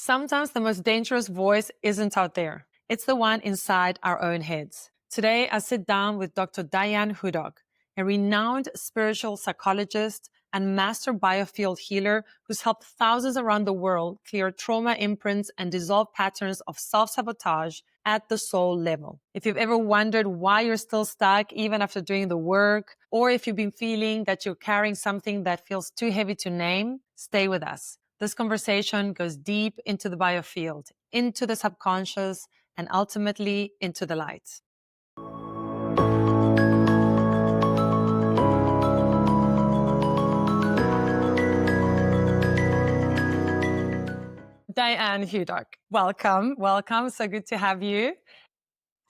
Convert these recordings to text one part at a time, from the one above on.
Sometimes the most dangerous voice isn't out there. It's the one inside our own heads. Today, I sit down with Dr. Diane Hudock, a renowned spiritual psychologist and master biofield healer who's helped thousands around the world clear trauma imprints and dissolve patterns of self-sabotage at the soul level. If you've ever wondered why you're still stuck even after doing the work, or if you've been feeling that you're carrying something that feels too heavy to name, stay with us. This conversation goes deep into the biofield, into the subconscious, and ultimately into the light. Diane Hudock, welcome. So good to have you.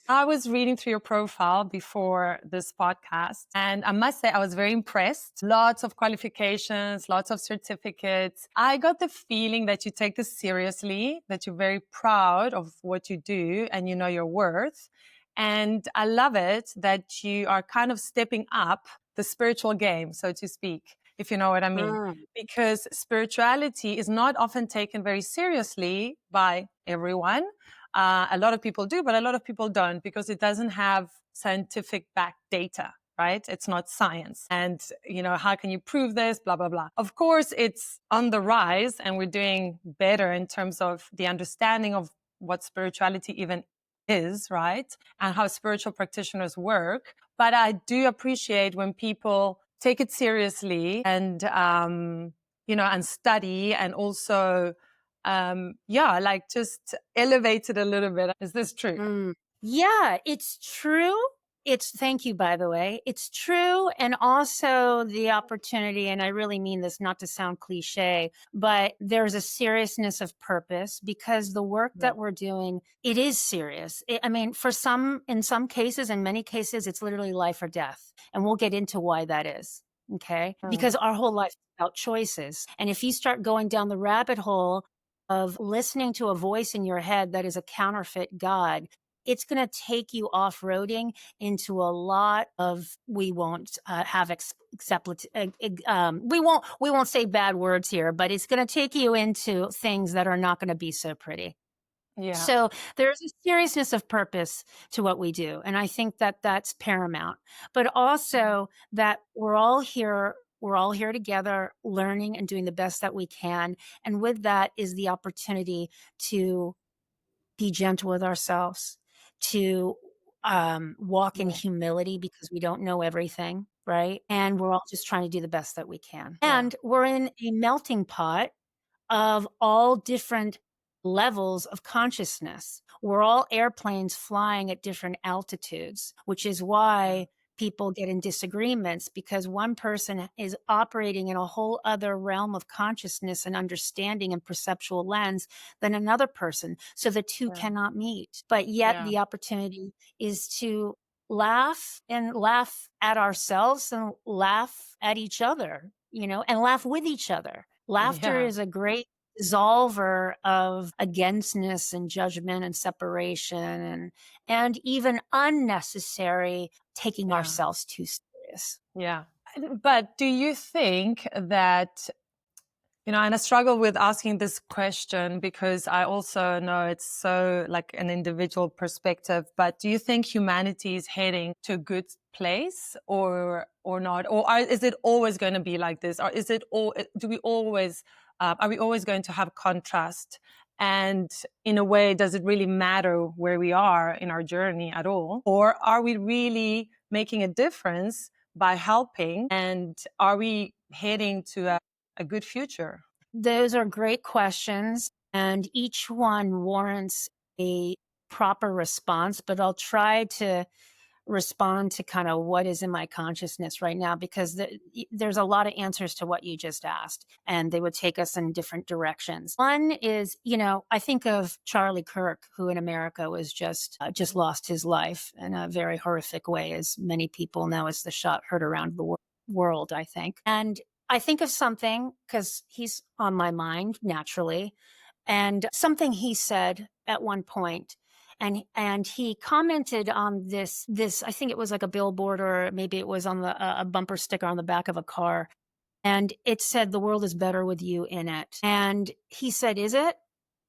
I was reading through your profile before this podcast, and I must say I was very impressed. Lots of qualifications, lots of certificates. I got the feeling that you take this seriously, that you're very proud of what you do and you know your worth. And I love it that you are kind of stepping up the spiritual game, so to speak, if you know what I mean. Because spirituality is not often taken very seriously by everyone. A lot of people do, but a lot of people don't because it doesn't have scientific backed data, right? It's not science. And, how can you prove this? Blah, blah, blah. Of course, it's on the rise and we're doing better in terms of the understanding of what spirituality even is, right? And how spiritual practitioners work. But I do appreciate when people take it seriously and, and study and also just elevate it a little bit. Is this true? Yeah, it's true. Thank you, by the way. It's true. And also the opportunity, and I really mean this not to sound cliche, but there's a seriousness of purpose because the work that we're doing, it is serious. In some cases, in many cases, it's literally life or death. And we'll get into why that is. Okay. Because our whole life is about choices. And if you start going down the rabbit hole of listening to a voice in your head that is a counterfeit God, it's going to take you off-roading into a lot of, we won't we won't say bad words here, but it's going to take you into things that are not going to be so pretty. Yeah. So there's a seriousness of purpose to what we do. And I think that that's paramount, but also that we're all here together learning and doing the best that we can. And with that is the opportunity to be gentle with ourselves, to walk in humility because we don't know everything, right? And we're all just trying to do the best that we can. And we're in a melting pot of all different levels of consciousness. We're all airplanes flying at different altitudes, which is why people get in disagreements because one person is operating in a whole other realm of consciousness and understanding and perceptual lens than another person. So the two cannot meet. But yet the opportunity is to laugh at ourselves and laugh at each other, and laugh with each other. Laughter is a great dissolver of againstness and judgment and separation and even unnecessary taking ourselves too serious. Yeah. But do you think that, and I struggle with asking this question because I also know it's so like an individual perspective, but do you think humanity is heading to a good place or not? Or is it always going to be like this? Or is it all, are we always going to have contrast? And in a way, does it really matter where we are in our journey at all? Or are we really making a difference by helping? And are we heading to a good future? Those are great questions, and each one warrants a proper response, but I'll try to respond to kind of what is in my consciousness right now, because there's a lot of answers to what you just asked, and they would take us in different directions. One is, I think of Charlie Kirk, who in America was just lost his life in a very horrific way, as many people know, as the shot heard around the world, I think. And I think of something because he's on my mind naturally, and something he said at one point. And he commented on this, I think it was like a billboard or maybe it was on a bumper sticker on the back of a car. And it said, "The world is better with you in it." And he said, "Is it?"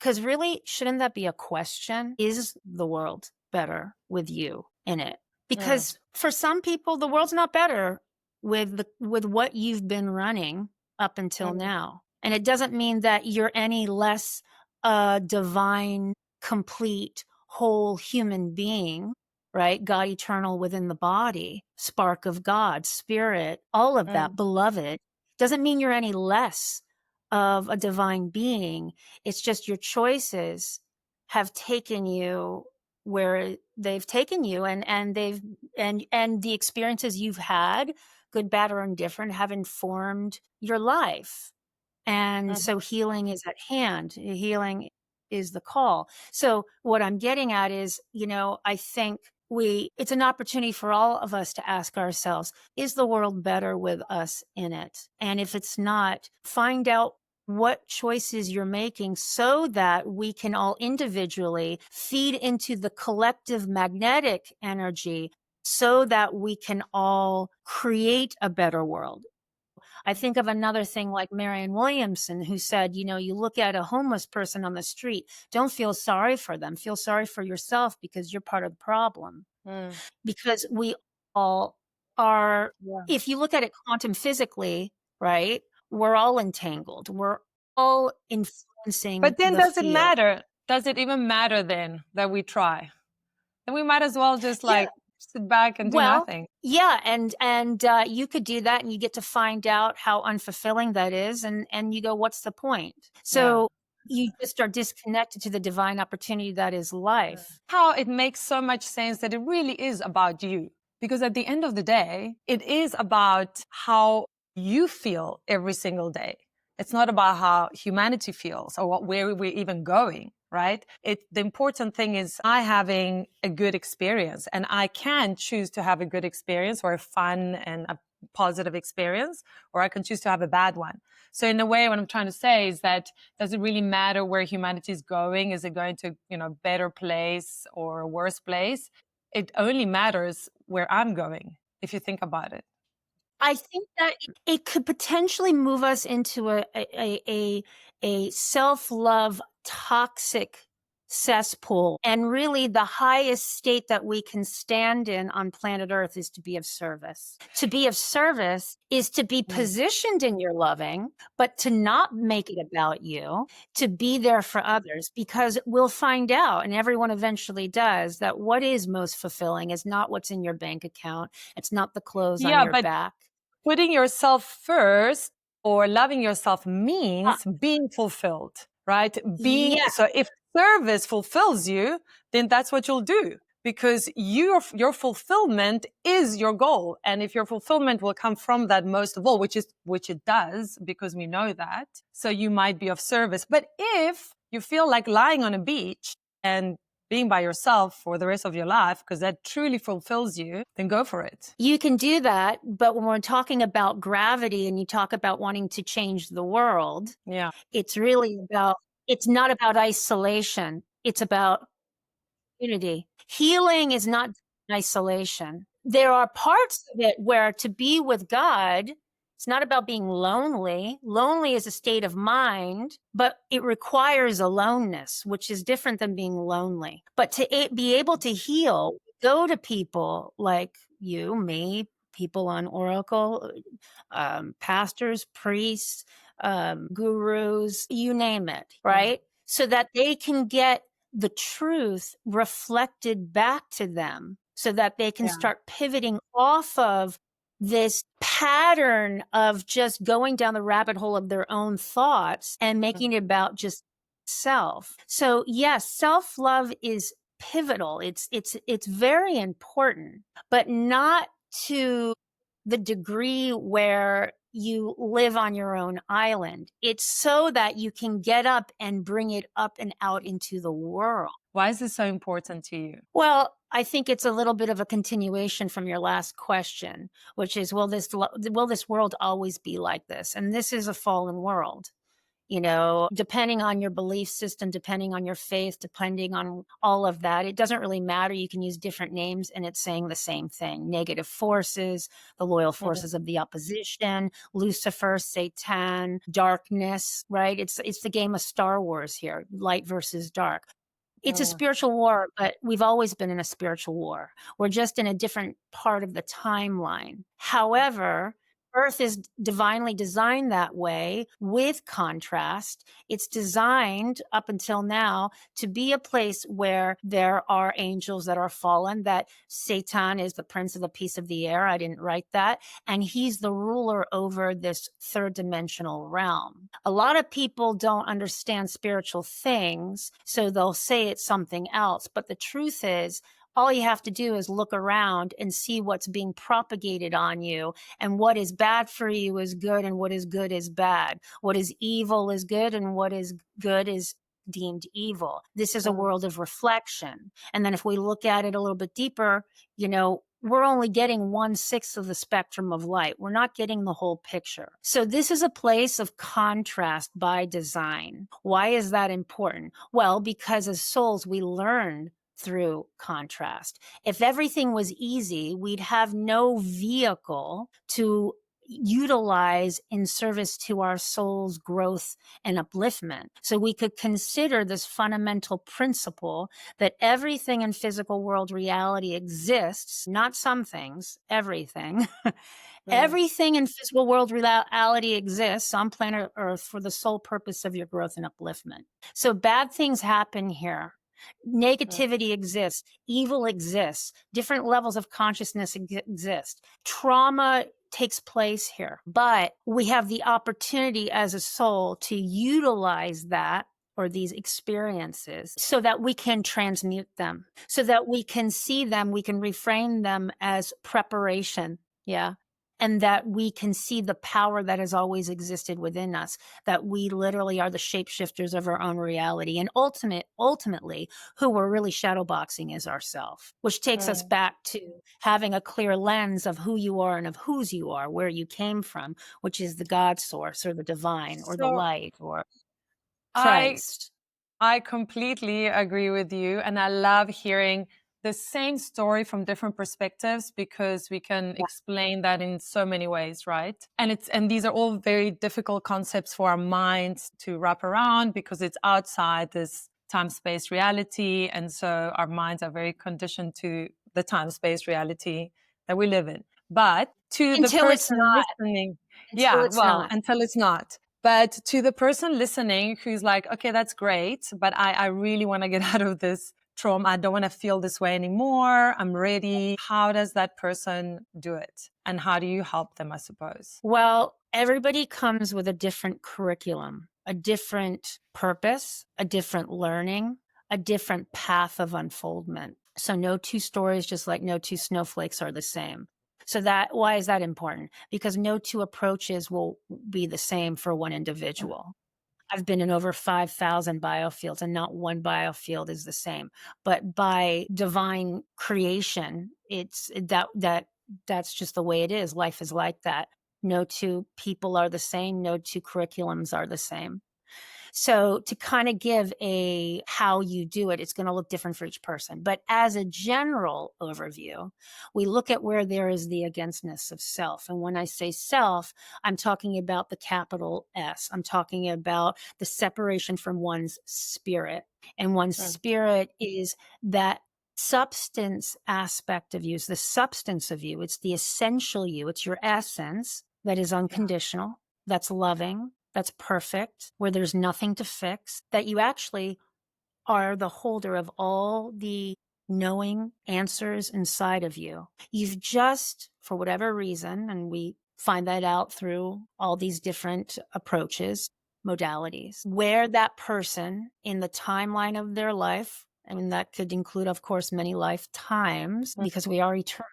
'Cause really, shouldn't that be a question? Is the world better with you in it? Mm, Because for some people, the world's not better with what you've been running up until mm, now. And it doesn't mean that you're any less a divine, complete, whole human being, right? God eternal within the body, spark of God, spirit, all of that, mm, beloved. Doesn't mean you're any less of a divine being. It's just your choices have taken you where they've taken you, and they've and the experiences you've had, good, bad, or indifferent, have informed your life. And mhm. so healing is at hand. Healing is the call. So what I'm getting at is, I think it's an opportunity for all of us to ask ourselves, is the world better with us in it? And if it's not, find out what choices you're making so that we can all individually feed into the collective magnetic energy so that we can all create a better world. I think of another thing like Marianne Williamson, who said, you look at a homeless person on the street, don't feel sorry for them. Feel sorry for yourself because you're part of the problem. Mm, Because we all are, yeah. if you look at it quantum physically, right, we're all entangled. We're all influencing But then the does it field. matter? Does it even matter then that we try? Then we might as well just Yeah. like sit back and do Well, nothing. yeah, and you could do that, and you get to find out how unfulfilling that is, and you go, "What's the point?" Yeah. So, you just are disconnected to the divine opportunity that is Mm. life. How it makes so much sense that it really is about you. Because at the end of the day, it is about how you feel every single day. It's not about how humanity feels or where we're even going, right? The important thing is I having a good experience, and I can choose to have a good experience or a fun and a positive experience, or I can choose to have a bad one. So in a way, what I'm trying to say is that does it really matter where humanity is going? Is it going to, better place or a worse place? It only matters where I'm going, if you think about it. I think that it could potentially move us into a self-love toxic cesspool, and really the highest state that we can stand in on planet Earth is to be of service. To be of service is to be Mm. positioned in your loving, but to not make it about you, to be there for others, because we'll find out, and everyone eventually does, that what is most fulfilling is not what's in your bank account. It's not the clothes on Yeah, your but back. putting yourself first or loving yourself Uh, means being fulfilled, right? yeah, So if service fulfills you, then that's what you'll do because your fulfillment is your goal. And if your fulfillment will come from that most of all, which it does because we know that. So you might be of service. But if you feel like lying on a beach and being by yourself for the rest of your life because that truly fulfills you, then go for it. you can do that. But when we're talking about gravity and you talk about wanting to change the world, Yeah. it's really about, it's not about isolation. It's about unity. Healing is not isolation. There are parts of it where to be with God, it's not about being lonely. Lonely is a state of mind, but it requires aloneness, which is different than being lonely. But to be able to heal, go to people like you, me, people on Oracle, pastors, priests, gurus, you name it, Mm. right? So that they can get the truth reflected back to them so that they can Yeah. start pivoting off of this pattern of just going down the rabbit hole of their own thoughts and making it about just self. So yes, self-love is pivotal. It's very important, but not to the degree where you live on your own island. It's so that you can get up and bring it up and out into the world. Why is this so important to you? Well, I think it's a little bit of a continuation from your last question, which is, will this world always be like this? And this is a fallen world. depending on your belief system, depending on your faith, depending on all of that. It doesn't really matter. You can use different names and it's saying the same thing. Negative forces, the loyal Mm. forces of the opposition, Lucifer, Satan, darkness, right? It's the game of Star Wars here, light versus dark. It's a Mm. spiritual war, but we've always been in a spiritual war. We're just in a different part of the timeline. However, Earth is divinely designed that way with contrast. It's designed up until now to be a place where there are angels that are fallen, that Satan is the prince of the peace of the air. I didn't write that. And he's the ruler over this third dimensional realm. A lot of people don't understand spiritual things, so they'll say it's something else. But the truth is, all you have to do is look around and see what's being propagated on you, and what is bad for you is good, and what is good is bad. What is evil is good, and what is good is deemed evil. This is a Mm. world of reflection. And then if we look at it a little bit deeper, we're only getting 1/6 of the spectrum of light. We're not getting the whole picture. So this is a place of contrast by design. Why is that important? Well, because as souls, we learn through contrast. If everything was easy, we'd have no vehicle to utilize in service to our soul's growth and upliftment. So we could consider this fundamental principle that everything in physical world reality exists, not some things, everything. Mm. Everything in physical world reality exists on planet Earth for the sole purpose of your growth and upliftment. So bad things happen here. Mm. Negativity exists. Evil exists. Different levels of consciousness exist. Trauma takes place here, but we have the opportunity as a soul to utilize that, or these experiences, so that we can transmute them, so that we can see them, we can reframe them as preparation. Yeah. And that we can see the power that has always existed within us, that we literally are the shapeshifters of our own reality. And ultimately, who we're really shadowboxing is ourself, which takes us Mm. back to having a clear lens of who you are and of whose you are, where you came from, which is the God source or the divine or the So light or I Christ. I completely agree with you. And I love hearing the same story from different perspectives because we can Yeah. explain that in so many ways, right? And these are all very difficult concepts for our minds to wrap around because it's outside this time-space reality. And so our minds are very conditioned to the time-space reality that we live in. But to the Until it's person not. listening, Until yeah, it's well, not. until it's not. But to the person listening who's like, okay, that's great, but I really want to get out of this trauma. I don't want to feel this way anymore. I'm ready. How does that person do it? And how do you help them, I suppose? Well, everybody comes with a different curriculum, a different purpose, a different learning, a different path of unfoldment. So no two stories, just like no two snowflakes, are the same. So why is that important? Because no two approaches will be the same for one individual. I've been in over 5,000 biofields, and not one biofield is the same. But by divine creation, it's that's just the way it is. Life is like that. No two people are the same. No two curriculums are the same. So to kind of give a how you do it, it's going to look different for each person. But as a general overview, we look at where there is the againstness of self. And when I say self, I'm talking about the capital S. I'm talking about the separation from one's spirit. And one's Mm. spirit is that substance aspect of you, is the substance of you. It's the essential you. It's your essence that is unconditional, that's loving, that's perfect, where there's nothing to fix, that you actually are the holder of all the knowing answers inside of you. You've just, for whatever reason, and we find that out through all these different approaches, modalities, where that person in the timeline of their life, I mean, that could include, of course, many lifetimes Mm. because we are eternal.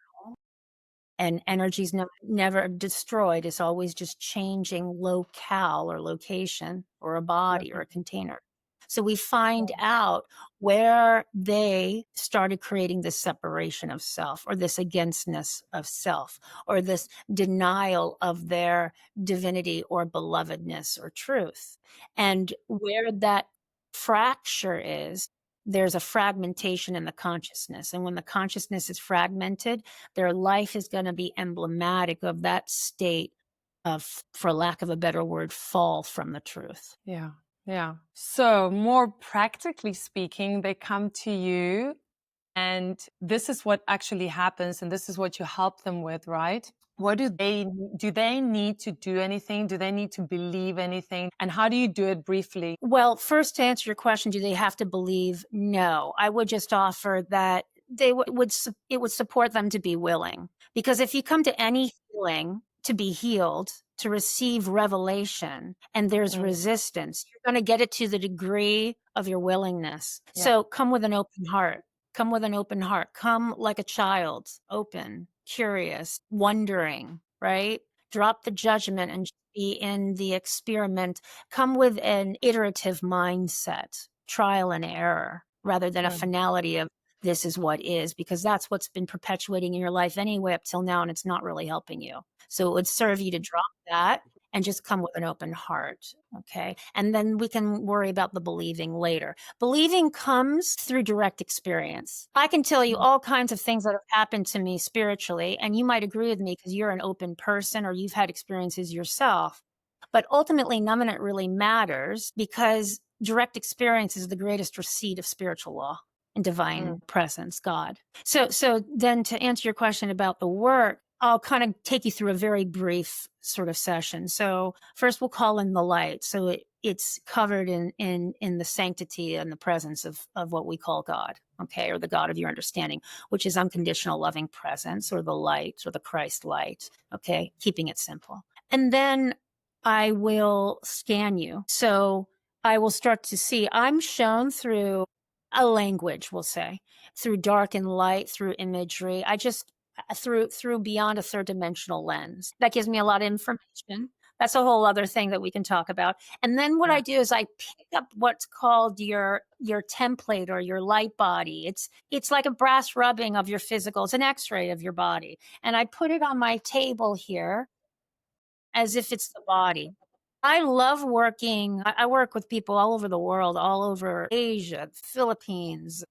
And energy's never destroyed. It's always just changing locale or location or a body or Mm. a container. So we find out where they started creating this separation of self, or this againstness of self, or this denial of their divinity or belovedness or truth. And where that fracture is, there's a fragmentation in the consciousness. And when the consciousness is fragmented, their life is going to be emblematic of that state of, for lack of a better word, fall from the truth. Yeah. Yeah. So, more practically speaking, they come to you, and this is what actually happens, and this is what you help them with, right? What do they need to do anything? Do they need to believe anything? And how do you do it briefly? Well, first, to answer your question, do they have to believe? No. I would just offer that they it would support them to be willing. Because if you come to any healing to be healed, to receive revelation, and there's Mm. resistance, you're going to get it to the degree of your willingness. Yeah. So come with an open heart. Come with an open heart. Come like a child, open, curious, wondering, right? Drop the judgment and be in the experiment. Come with an iterative mindset, trial and error, rather than a Mm. finality of this is what is, because that's what's been perpetuating in your life anyway up till now, and it's not really helping you. So it would serve you to drop that and just come with an open heart. Okay. And then we can worry about the believing later. Believing comes through direct experience. I can tell you all kinds of things that have happened to me spiritually, and you might agree with me because you're an open person or you've had experiences yourself. But ultimately, none of it really matters, because direct experience is the greatest receipt of spiritual law and divine presence, God. So then, to answer your question about the work, I'll kind of take you through a very brief sort of session. So first we'll call in the light. So it's covered in the sanctity and the presence of what we call God, okay, or the God of your understanding, which is unconditional loving presence, or the light, or the Christ light, okay, keeping it simple. And then I will scan you. So I will start to see, I'm shown through a language, we'll say, through dark and light, through imagery. I just through beyond a third dimensional lens. That gives me a lot of information. That's a whole other thing that we can talk about. And then what I do is I pick up what's called your template or your light body. It's like a brass rubbing of your physical. It's an x-ray of your body. And I put it on my table here as if it's the body. I love working. I work with people all over the world, all over Asia, Philippines,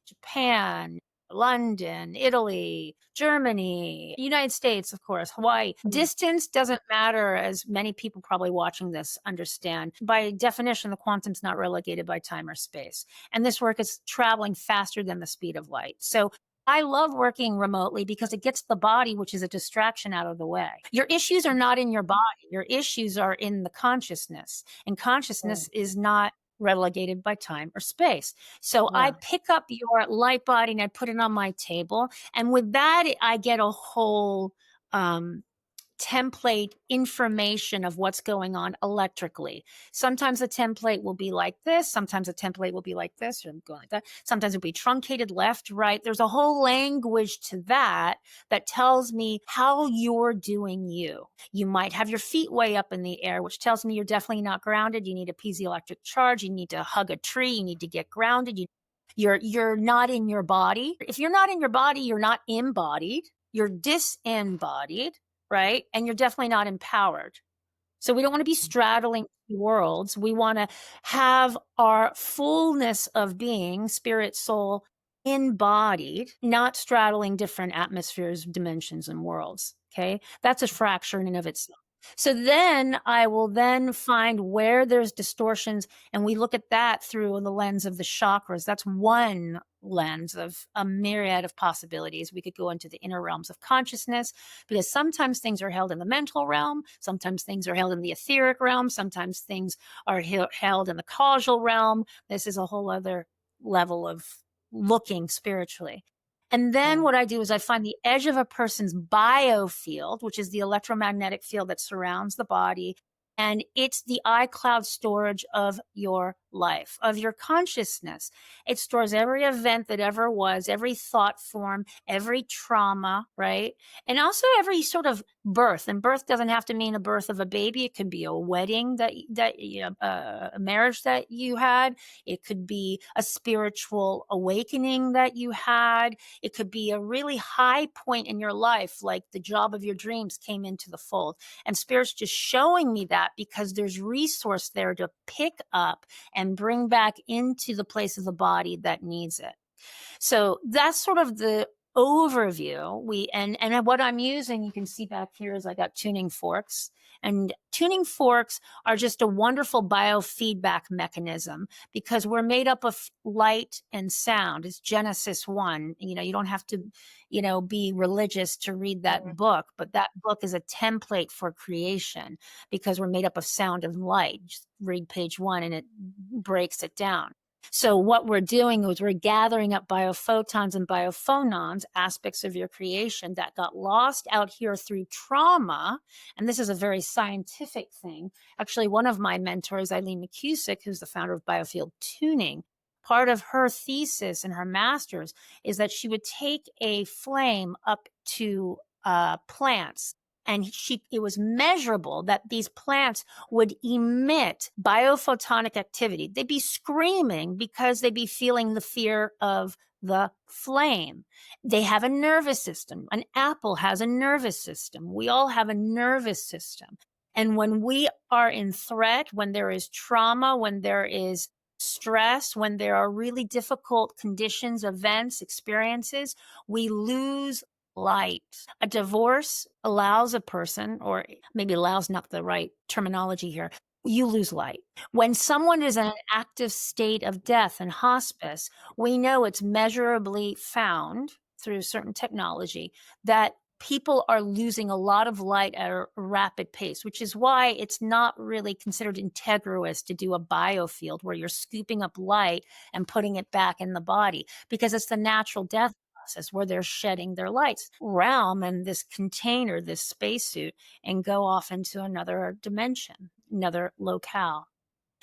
Japan, London, Italy, Germany, United States, of course, Hawaii. Distance doesn't matter, as many people probably watching this understand. By definition, the quantum's not relegated by time or space. And this work is traveling faster than the speed of light. So I love working remotely because it gets the body, which is a distraction, out of the way. Your issues are not in your body. Your issues are in the consciousness. And consciousness is not relegated by time or space. So I pick up your light body and I put it on my table. And with that, I get a whole template information of what's going on electrically. Sometimes the template will be like this. Sometimes the template will be like this, or going like that. Sometimes it'll be truncated left, right. There's a whole language to that that tells me how you're doing you. You might have your feet way up in the air, which tells me you're definitely not grounded. You need a piezoelectric charge. You need to hug a tree. You need to get grounded. You're not in your body. If you're not in your body, you're not embodied. You're disembodied, right? And you're definitely not empowered. So we don't want to be straddling two worlds. We want to have our fullness of being, spirit, soul, embodied, not straddling different atmospheres, dimensions, and worlds. Okay. That's a fracture in and of itself. So then I will then find where there's distortions, and we look at that through the lens of the chakras. That's one lens of a myriad of possibilities. We could go into the inner realms of consciousness, because sometimes things are held in the mental realm, sometimes things are held in the etheric realm, sometimes things are held in the causal realm. This is a whole other level of looking spiritually. And then what I do is I find the edge of a person's biofield, which is the electromagnetic field that surrounds the body. And it's the iCloud storage of your life, of your consciousness. It stores every event that ever was, every thought form, every trauma, right? And also every sort of birth. And birth doesn't have to mean the birth of a baby. It could be a wedding a marriage that you had. It could be a spiritual awakening that you had. It could be a really high point in your life, like the job of your dreams came into the fold. And Spirit's just showing me that because there's resource there to pick up and bring back into the place of the body that needs it. So that's sort of the overview. And what I'm using, you can see back here is I got tuning forks. And tuning forks are just a wonderful biofeedback mechanism because we're made up of light and sound. It's Genesis 1. You don't have to, be religious to read that book, but that book is a template for creation because we're made up of sound and light. Just read page 1 and it breaks it down. So what we're doing is we're gathering up biophotons and biophonons, aspects of your creation that got lost out here through trauma. And this is a very scientific thing. Actually, one of my mentors, Eileen McCusick, who's the founder of Biofield Tuning, part of her thesis and her master's is that she would take a flame up to plants, and it was measurable that these plants would emit biophotonic activity. They'd be screaming because they'd be feeling the fear of the flame. They have a nervous system. An apple has a nervous system. We all have a nervous system. And when we are in threat, when there is trauma, when there is stress, when there are really difficult conditions, events, experiences, we lose light. A divorce allows a person, or maybe allows not the right terminology here, you lose light. When someone is in an active state of death and hospice, we know it's measurably found through certain technology that people are losing a lot of light at a rapid pace, which is why it's not really considered integrous to do a biofield where you're scooping up light and putting it back in the body, because it's the natural death process where they're shedding their lights realm and this container, this spacesuit, and go off into another dimension, another locale.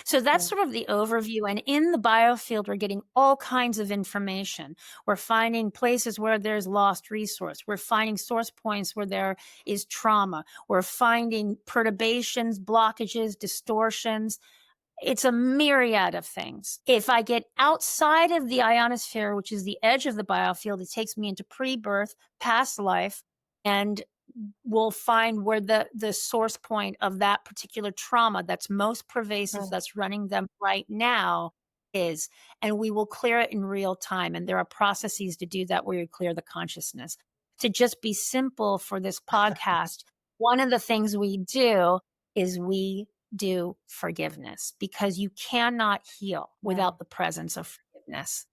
So that's sort of the overview. And in the biofield, we're getting all kinds of information. We're finding places where there's lost resource. We're finding source points where there is trauma. We're finding perturbations, blockages, distortions. It's a myriad of things. If I get outside of the ionosphere, which is the edge of the biofield, it takes me into pre-birth, past life, and we'll find where the source point of that particular trauma that's most pervasive, that's running them right now is, and we will clear it in real time. And there are processes to do that where you clear the consciousness. To just be simple for this podcast, one of the things we do is we do forgiveness, because you cannot heal without the presence of forgiveness.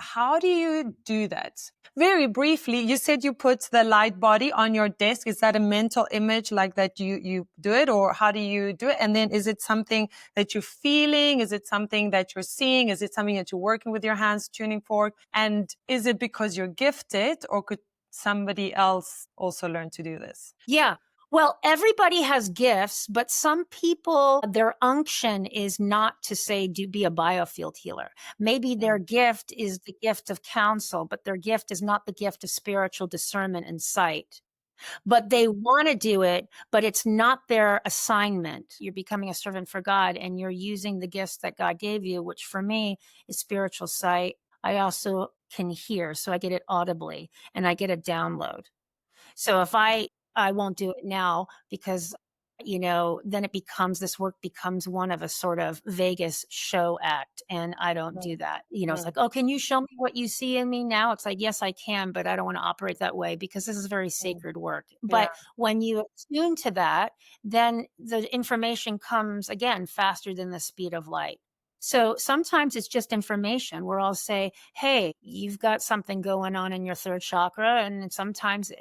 How do you do that? Very briefly, you said you put the light body on your desk. Is that a mental image like that you do it, or how do you do it? And then is it something that you're feeling? Is it something that you're seeing? Is it something that you're working with your hands, tuning fork? And is it because you're gifted, or could somebody else also learn to do this? Yeah. Well, everybody has gifts, but some people, their unction is not to say, be a biofield healer. Maybe their gift is the gift of counsel, but their gift is not the gift of spiritual discernment and sight. But they want to do it, but it's not their assignment. You're becoming a servant for God, and you're using the gifts that God gave you, which for me is spiritual sight. I also can hear, so I get it audibly, and I get a download. So if I won't do it now because, then this work becomes one of a sort of Vegas show act. And I don't do that. It's like, oh, can you show me what you see in me now? It's like, yes, I can, but I don't want to operate that way because this is very sacred work. But when you attune to that, then the information comes again faster than the speed of light. So sometimes it's just information where I'll say, hey, you've got something going on in your third chakra. And sometimes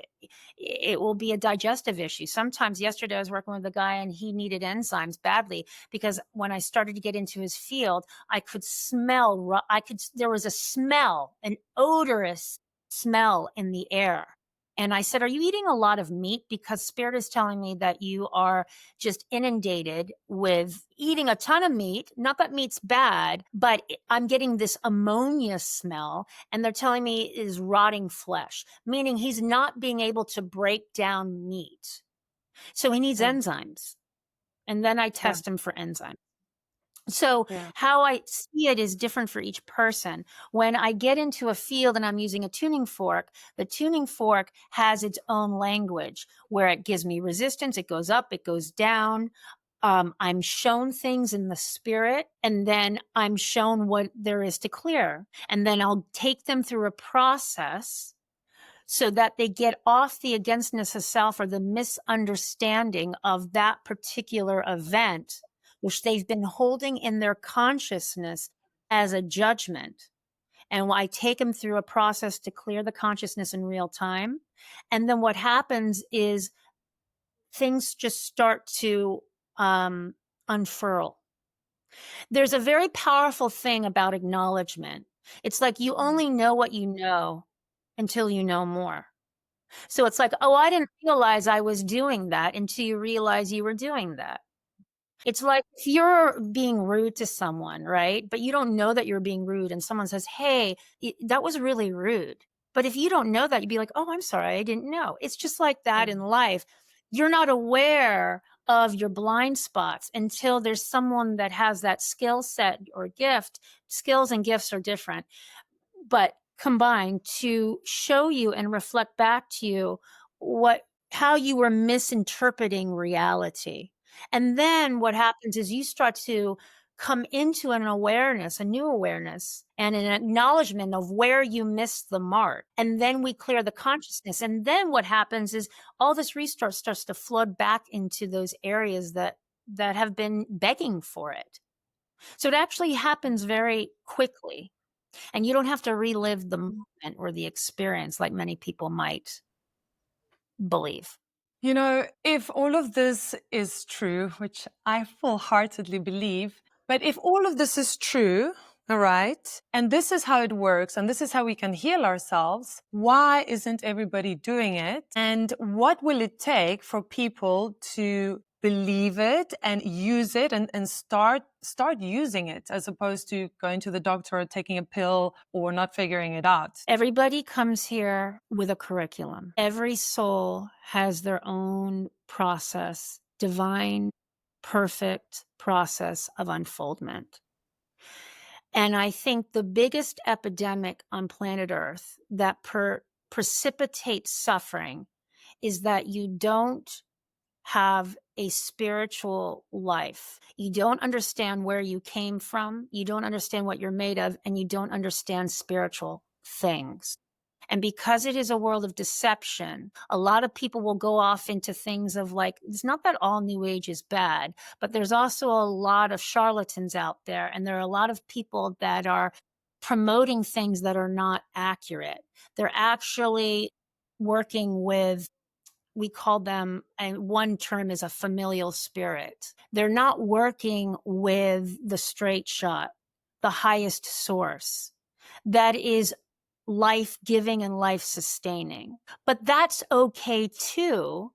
it will be a digestive issue. Sometimes yesterday I was working with a guy and he needed enzymes badly because when I started to get into his field, I could smell, there was a smell, an odorous smell in the air. And I said, "Are you eating a lot of meat? Because spirit is telling me that you are just inundated with eating a ton of meat. Not that meat's bad, but I'm getting this ammonia smell, and they're telling me it is rotting flesh, meaning he's not being able to break down meat. So he needs Mm. enzymes." And then I Yeah. test him for enzymes. So Yeah. how I see it is different for each person. When I get into a field and I'm using a tuning fork, the tuning fork has its own language where it gives me resistance. It goes up, it goes down. I'm shown things in the spirit, and then I'm shown what there is to clear. And then I'll take them through a process so that they get off the againstness of self or the misunderstanding of that particular event, which they've been holding in their consciousness as a judgment. And I take them through a process to clear the consciousness in real time. And then what happens is things just start to unfurl. There's a very powerful thing about acknowledgement. It's like you only know what you know until you know more. So it's like, "Oh, I didn't realize I was doing that," until you realize you were doing that. It's like if you're being rude to someone, right? But you don't know that you're being rude, and someone says, "Hey, that was really rude." But if you don't know that, you'd be like, "Oh, I'm sorry, I didn't know." It's just like that in Mm. life. You're not aware of your blind spots until there's someone that has that skill set or gift. Skills and gifts are different, but combined to show you and reflect back to you what how you were misinterpreting reality. And then what happens is you start to come into an awareness, a new awareness, and an acknowledgement of where you missed the mark. And then we clear the consciousness. And then what happens is all this resource starts to flood back into those areas that have been begging for it. So it actually happens very quickly. And you don't have to relive the moment or the experience like many people might believe. If all of this is true, which I full heartedly believe, but if all of this is true, all right, and this is how it works, and this is how we can heal ourselves, why isn't everybody doing it? And what will it take for people to believe it and use it and start using it as opposed to going to the doctor or taking a pill or not figuring it out? Everybody comes here with a curriculum. Every soul has their own process, divine, perfect process of unfoldment. And I think the biggest epidemic on planet Earth that precipitates suffering is that you don't have a spiritual life. You don't understand where you came from, you don't understand what you're made of, and you don't understand spiritual things. And because it is a world of deception, a lot of people will go off into things of like, it's not that all New Age is bad, but there's also a lot of charlatans out there. And there are a lot of people that are promoting things that are not accurate. They're actually working with, we call them, and one term is a familial spirit. They're not working with the straight shot, the highest source that is life giving and life sustaining. But that's okay too,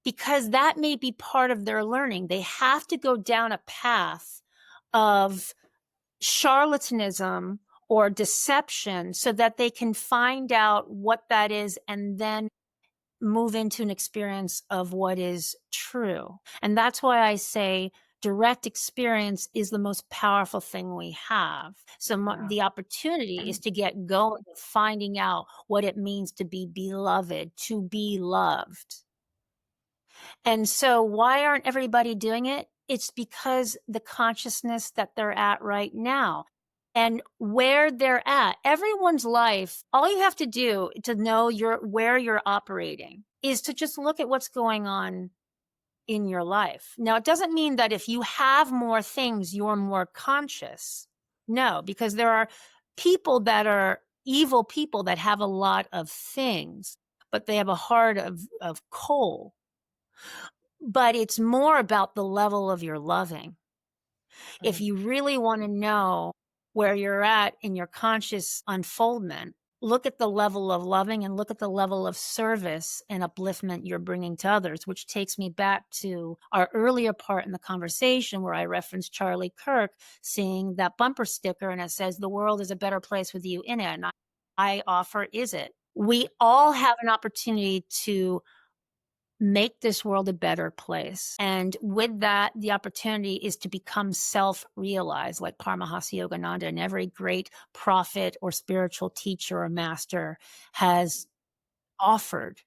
because that may be part of their learning. They have to go down a path of charlatanism or deception so that they can find out what that is and then move into an experience of what is true. And that's why I say direct experience is the most powerful thing we have. So Yeah. the opportunity is to get going, finding out what it means to be beloved, to be loved. And so why aren't everybody doing it? It's because the consciousness that they're at right now and where they're at. Everyone's life, all you have to do to know where you're operating is to just look at what's going on in your life. Now, it doesn't mean that if you have more things, you're more conscious. No, because there are people that are evil people that have a lot of things, but they have a heart of coal. But it's more about the level of your loving. If Mm. you really want to know where you're at in your conscious unfoldment, look at the level of loving and look at the level of service and upliftment you're bringing to others, which takes me back to our earlier part in the conversation where I referenced Charlie Kirk seeing that bumper sticker and it says, "The world is a better place with you in it." And I offer, is it? We all have an opportunity to make this world a better place. And with that, the opportunity is to become self-realized, like Paramahansa Yogananda and every great prophet or spiritual teacher or master has offered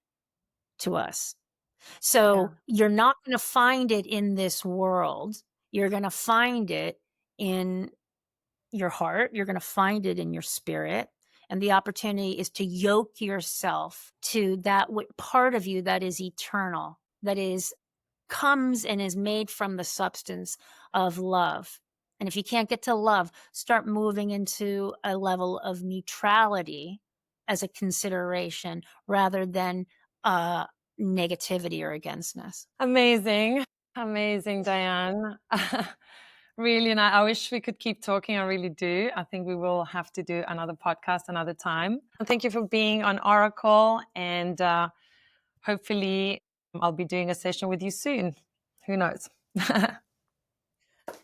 to us. Yeah. So you're not going to find it in this world. You're going to find it in your heart. You're going to find it in your spirit. And the opportunity is to yoke yourself to that part of you that is eternal, that is comes and is made from the substance of love. And if you can't get to love, start moving into a level of neutrality as a consideration rather than negativity or againstness. Amazing. Amazing, Diane. Really, and I wish we could keep talking. I really do. I think we will have to do another podcast another time. And thank you for being on Oracle. And hopefully, I'll be doing a session with you soon. Who knows?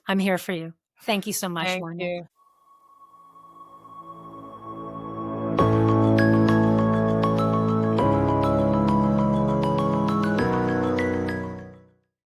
I'm here for you. Thank you so much, Thank Wanda. you.